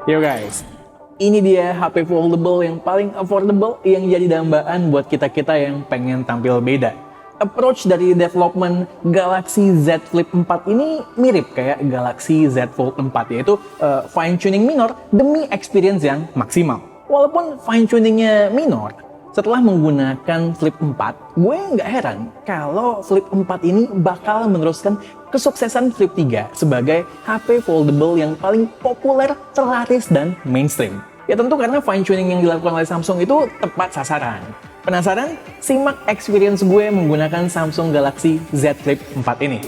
Yo guys, ini dia HP foldable yang paling affordable yang jadi dambaan buat kita-kita yang pengen tampil beda. Approach dari development Galaxy Z Flip 4 ini mirip kayak Galaxy Z Fold 4, yaitu fine tuning minor demi experience yang maksimal. Walaupun fine tuningnya minor, setelah menggunakan Flip 4, gue nggak heran kalau Flip 4 ini bakal meneruskan kesuksesan Flip 3 sebagai HP foldable yang paling populer, terlaris, dan mainstream. Ya tentu karena fine tuning yang dilakukan oleh Samsung itu tepat sasaran. Penasaran? Simak experience gue menggunakan Samsung Galaxy Z Flip 4 ini.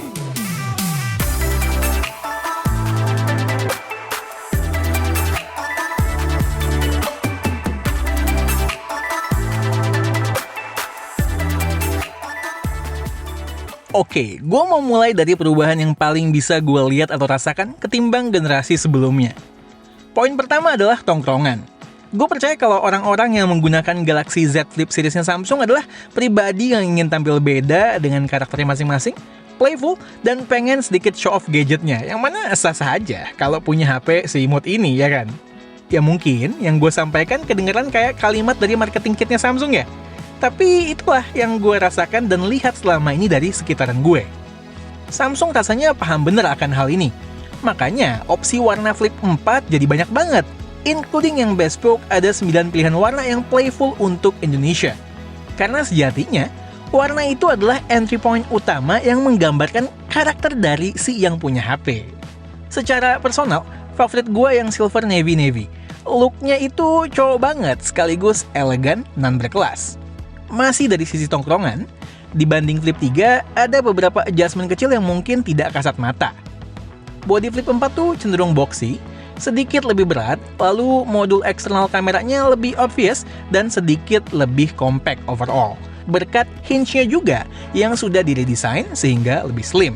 Oke, gue mau mulai dari perubahan yang paling bisa gue lihat atau rasakan ketimbang generasi sebelumnya. Poin pertama adalah tongkrongan. Gue percaya kalau orang-orang yang menggunakan Galaxy Z Flip seriesnya Samsung adalah pribadi yang ingin tampil beda dengan karakternya masing-masing, playful, dan pengen sedikit show off gadgetnya, yang mana sah-sah aja kalau punya HP seimut ini, ya kan? Ya mungkin yang gue sampaikan kedengeran kayak kalimat dari marketing kitnya Samsung ya. Tapi itulah yang gue rasakan dan lihat selama ini dari sekitaran gue. Samsung rasanya paham bener akan hal ini. Makanya opsi warna Flip 4 jadi banyak banget. Including yang bespoke, ada 9 pilihan warna yang playful untuk Indonesia. Karena sejatinya, warna itu adalah entry point utama yang menggambarkan karakter dari si yang punya HP. Secara personal, favorit gue yang silver navy. Looknya itu cowok banget sekaligus elegan dan berkelas. Masih dari sisi tongkrongan, dibanding Flip 3, ada beberapa adjustment kecil yang mungkin tidak kasat mata. Body Flip 4 tuh cenderung boxy, sedikit lebih berat, lalu modul eksternal kameranya lebih obvious dan sedikit lebih compact overall. Berkat hinge-nya juga yang sudah diredesign sehingga lebih slim.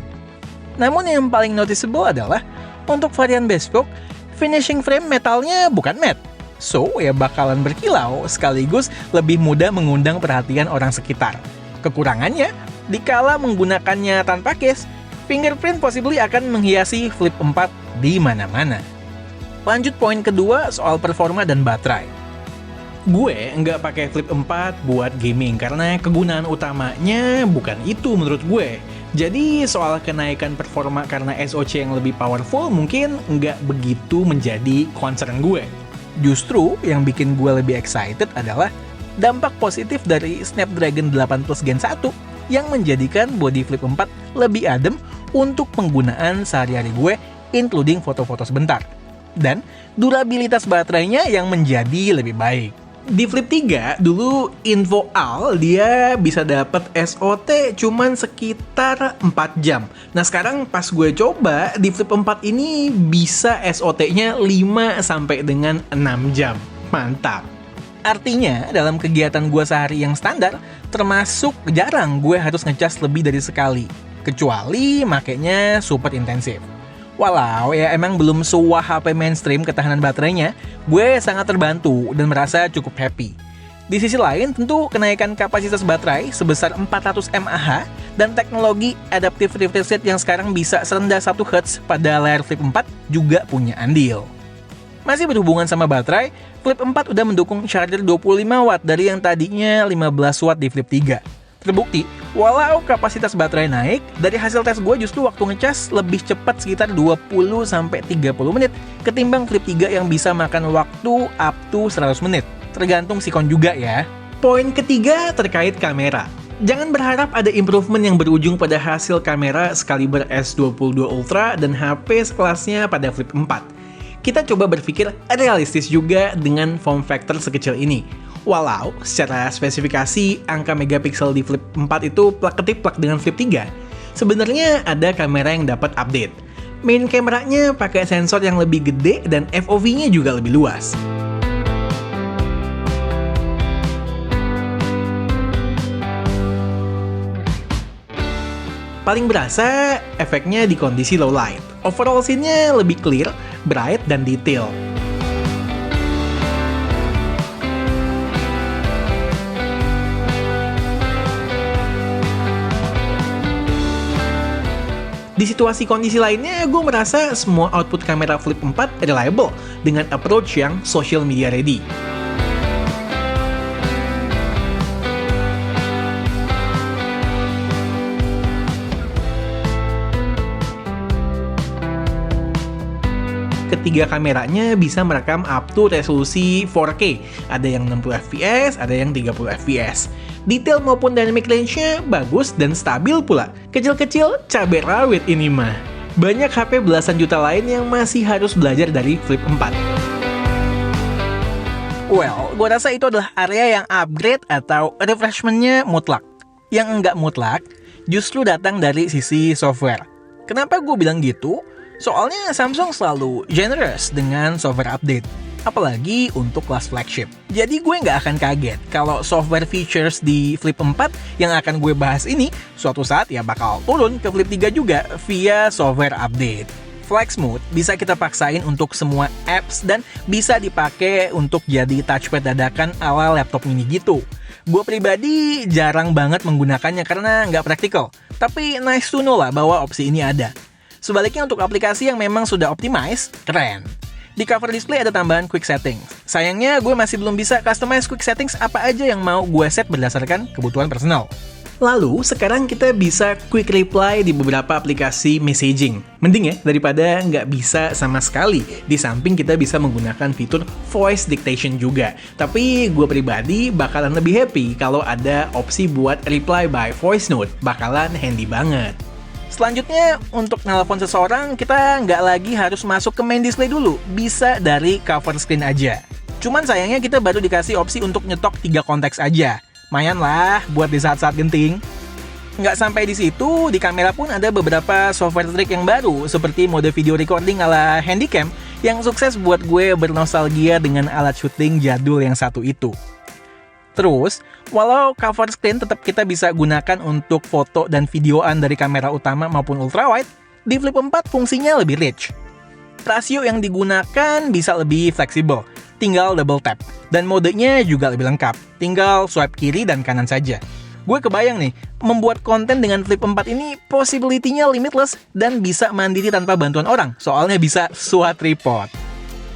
Namun yang paling noticeable adalah, untuk varian bespoke, finishing frame metalnya bukan matte. So, ya bakalan berkilau sekaligus lebih mudah mengundang perhatian orang sekitar. Kekurangannya, dikala menggunakannya tanpa case, fingerprint possibly akan menghiasi Flip 4 di mana-mana. Lanjut poin kedua soal performa dan baterai. Gue nggak pakai Flip 4 buat gaming karena kegunaan utamanya bukan itu menurut gue. Jadi soal kenaikan performa karena SoC yang lebih powerful mungkin nggak begitu menjadi concern gue. Justru yang bikin gue lebih excited adalah dampak positif dari Snapdragon 8 Plus Gen 1 yang menjadikan body Flip 4 lebih adem untuk penggunaan sehari-hari gue, including foto-foto sebentar. Dan durabilitas baterainya yang menjadi lebih baik. Di Flip 3, dulu info dia bisa dapat SOT cuman sekitar 4 jam. Nah sekarang pas gue coba, di Flip 4 ini bisa SOT-nya 5 sampai dengan 6 jam. Mantap! Artinya, dalam kegiatan gue sehari yang standar, termasuk jarang gue harus ngecas lebih dari sekali. Kecuali makainya super intensif. Walau ya emang belum sewah HP mainstream ketahanan baterainya, gue sangat terbantu dan merasa cukup happy. Di sisi lain, tentu kenaikan kapasitas baterai sebesar 400 mAh dan teknologi adaptive refresh rate yang sekarang bisa serendah 1 Hz pada layar Flip 4 juga punya andil. Masih berhubungan sama baterai, Flip 4 udah mendukung charger 25 watt dari yang tadinya 15 watt di Flip 3. Terbukti, walau kapasitas baterai naik, dari hasil tes gue justru waktu ngecas lebih cepat sekitar 20-30 menit ketimbang Flip 3 yang bisa makan waktu up to 100 menit. Tergantung sikon juga ya. Poin ketiga terkait kamera. Jangan berharap ada improvement yang berujung pada hasil kamera sekaliber S22 Ultra dan HP sekelasnya pada Flip 4. Kita coba berpikir realistis juga dengan form factor sekecil ini. Walau secara spesifikasi angka megapiksel di Flip 4 itu plak-ketiplak dengan Flip 3, sebenarnya ada kamera yang dapat update. Main kameranya pakai sensor yang lebih gede dan FOV-nya juga lebih luas. Paling berasa efeknya di kondisi low light. Overall scene-nya lebih clear, bright, dan detail. Di situasi kondisi lainnya, gue merasa semua output kamera Flip 4 reliable dengan approach yang social media ready. Ketiga kameranya bisa merekam up to resolusi 4K. Ada yang 60 fps, ada yang 30 fps. Detail maupun dynamic range-nya bagus dan stabil pula. Kecil-kecil, cabai rawit ini mah. Banyak HP belasan juta lain yang masih harus belajar dari Flip 4. Well, gue rasa itu adalah area yang upgrade atau refreshment-nya mutlak. Yang enggak mutlak, justru datang dari sisi software. Kenapa gue bilang gitu? Soalnya Samsung selalu generous dengan software update, apalagi untuk kelas flagship. Jadi gue nggak akan kaget kalau software features di Flip 4 yang akan gue bahas ini suatu saat ya bakal turun ke Flip 3 juga via software update. Flex Mode bisa kita paksain untuk semua apps dan bisa dipakai untuk jadi touchpad dadakan ala laptop mini gitu. Gue pribadi jarang banget menggunakannya karena nggak praktikal, tapi nice to know lah bahwa opsi ini ada. Sebaliknya untuk aplikasi yang memang sudah optimize, keren. Di cover display ada tambahan quick settings. Sayangnya gue masih belum bisa customize quick settings apa aja yang mau gue set berdasarkan kebutuhan personal. Lalu, sekarang kita bisa quick reply di beberapa aplikasi messaging. Mending ya, daripada nggak bisa sama sekali. Di samping kita bisa menggunakan fitur voice dictation juga. Tapi gue pribadi bakalan lebih happy kalau ada opsi buat reply by voice note. Bakalan handy banget. Selanjutnya, untuk nelpon seseorang, kita nggak lagi harus masuk ke main display dulu. Bisa dari cover screen aja. Cuman sayangnya kita baru dikasih opsi untuk nyetok 3 konteks aja. Mayan lah buat di saat-saat genting. Nggak sampai di situ, di kamera pun ada beberapa software trik yang baru, seperti mode video recording ala handycam, yang sukses buat gue bernostalgia dengan alat syuting jadul yang satu itu. Terus, walau cover screen tetap kita bisa gunakan untuk foto dan videoan dari kamera utama maupun ultrawide, di Flip 4 fungsinya lebih rich. Rasio yang digunakan bisa lebih fleksibel, tinggal double tap, dan modenya juga lebih lengkap, tinggal swipe kiri dan kanan saja. Gue kebayang nih, membuat konten dengan Flip 4 ini possibility-nya limitless dan bisa mandiri tanpa bantuan orang, soalnya bisa SWAT report.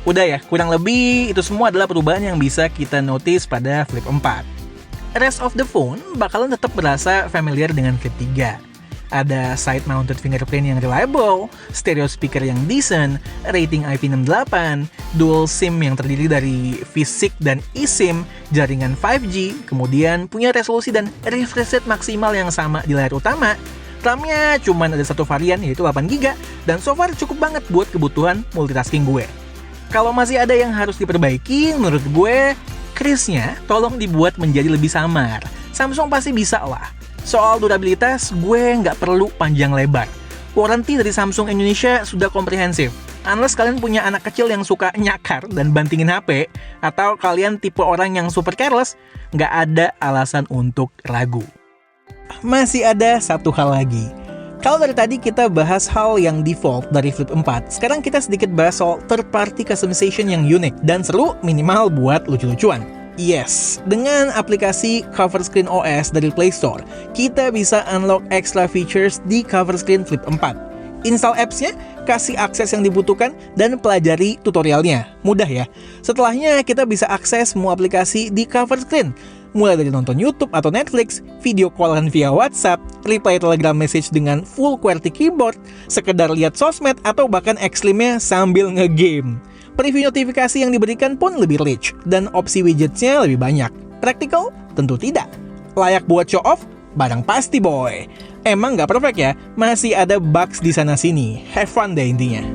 Udah ya, kurang lebih itu semua adalah perubahan yang bisa kita notice pada Flip 4. Rest of the phone bakalan tetap berasa familiar dengan Flip 3. Ada side-mounted fingerprint yang reliable, stereo speaker yang decent, rating IP68, dual SIM yang terdiri dari VSIC dan eSIM, jaringan 5G, kemudian punya resolusi dan refresh rate maksimal yang sama di layar utama. RAM-nya cuma ada satu varian yaitu 8GB, dan so far cukup banget buat kebutuhan multitasking gue. Kalau masih ada yang harus diperbaiki, menurut gue, crease-nya tolong dibuat menjadi lebih samar. Samsung pasti bisa lah. Soal durabilitas, gue nggak perlu panjang lebar. Warranty dari Samsung Indonesia sudah komprehensif. Unless kalian punya anak kecil yang suka nyakar dan bantingin HP, atau kalian tipe orang yang super careless, nggak ada alasan untuk ragu. Masih ada satu hal lagi. Kalau dari tadi kita bahas hal yang default dari Flip 4, sekarang kita sedikit bahas soal third-party customization yang unik dan seru minimal buat lucu-lucuan. Yes, dengan aplikasi Cover Screen OS dari Play Store, kita bisa unlock extra features di Cover Screen Flip 4. Install apps-nya, kasih akses yang dibutuhkan, dan pelajari tutorialnya. Mudah ya. Setelahnya, kita bisa akses semua aplikasi di Cover Screen. Mulai dari nonton YouTube atau Netflix, video callan via WhatsApp, reply Telegram message dengan full QWERTY keyboard, sekedar lihat sosmed atau bahkan ekstrimnya sambil ngegame. Preview notifikasi yang diberikan pun lebih rich, dan opsi widgetsnya lebih banyak. Praktikal? Tentu tidak. Layak buat show off? Barang pasti boy. Emang nggak perfect ya, masih ada bugs di sana-sini. Have fun deh intinya.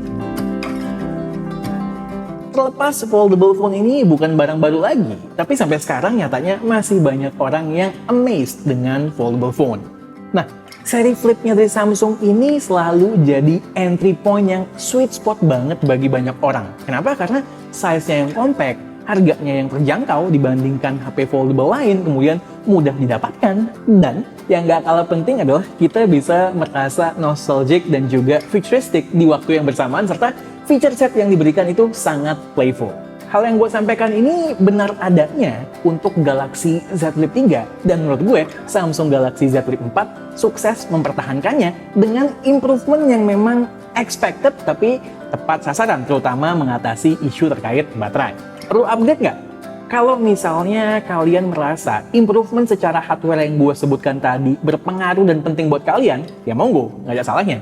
Terlepas foldable phone ini bukan barang baru lagi, tapi sampai sekarang nyatanya masih banyak orang yang amazed dengan foldable phone. Nah, seri Flip-nya dari Samsung ini selalu jadi entry point yang sweet spot banget bagi banyak orang. Kenapa? Karena size-nya yang compact, harganya yang terjangkau dibandingkan HP foldable lain, kemudian mudah didapatkan, dan yang gak kalah penting adalah kita bisa merasa nostalgic dan juga futuristic di waktu yang bersamaan, serta feature set yang diberikan itu sangat playful. hal yang gue sampaikan ini benar adanya untuk Galaxy Z Flip 3, dan menurut gue Samsung Galaxy Z Flip 4 sukses mempertahankannya dengan improvement yang memang expected tapi tepat sasaran, terutama mengatasi isu terkait baterai. Perlu upgrade nggak? Kalau misalnya kalian merasa improvement secara hardware yang gue sebutkan tadi berpengaruh dan penting buat kalian, ya monggo, nggak ada salahnya.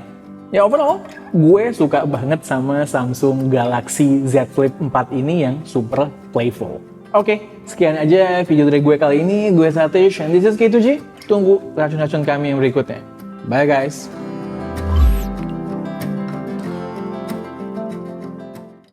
Ya overall, gue suka banget sama Samsung Galaxy Z Flip 4 ini yang super playful. Oke, sekian aja video dari gue kali ini. Gue Satish, and this is K2G. Tunggu racun-racun kami yang berikutnya. Bye guys!